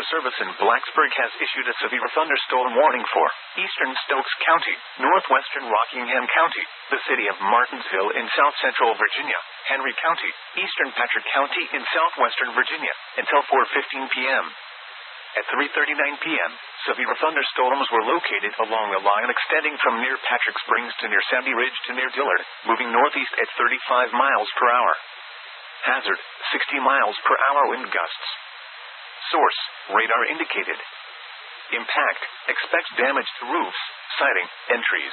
Service in Blacksburg has issued a severe thunderstorm warning for eastern Stokes County, northwestern Rockingham County, the city of Martinsville in south-central Virginia, Henry County, eastern Patrick County in southwestern Virginia, until 4:15 p.m. At 3:39 p.m., severe thunderstorms were located along a line extending from near Patrick Springs to near Sandy Ridge to near Dillard, moving northeast at 35 miles per hour. Hazard, 60 miles per hour wind gusts. Source, radar indicated. Impact, expect damage to roofs, siding, and trees.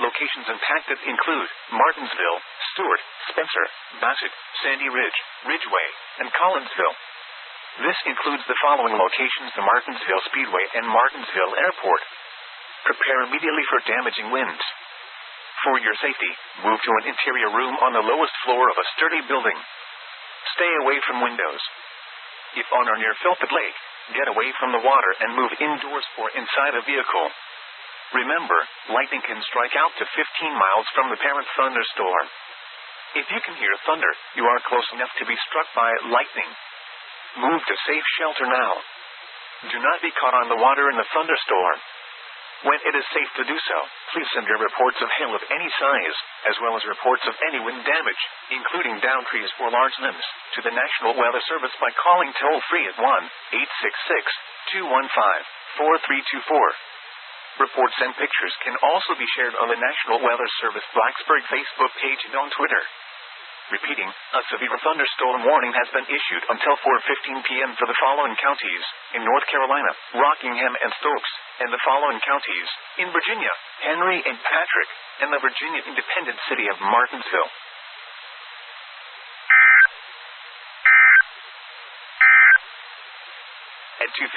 Locations impacted include Martinsville, Stewart, Spencer, Bassett, Sandy Ridge, Ridgeway, and Collinsville. This includes the following locations: the Martinsville Speedway and Martinsville Airport. Prepare immediately for damaging winds. For your safety, move to an interior room on the lowest floor of a sturdy building. Stay away from windows. If on or near Philpott Lake, get away from the water and move indoors or inside a vehicle. Remember, lightning can strike out to 15 miles from the parent thunderstorm. If you can hear thunder, you are close enough to be struck by lightning. Move to safe shelter now. Do not be caught on the water in the thunderstorm. When it is safe to do so, please send your reports of hail of any size, as well as reports of any wind damage, including downed trees or large limbs, to the National Weather Service by calling toll-free at 1-866-215-4324. Reports and pictures can also be shared on the National Weather Service Blacksburg Facebook page and on Twitter. Repeating, a severe thunderstorm warning has been issued until 4:15 p.m. for the following counties: in North Carolina, Rockingham and Stokes, and the following counties: in Virginia, Henry and Patrick, and the Virginia independent city of Martinsville. At 2:50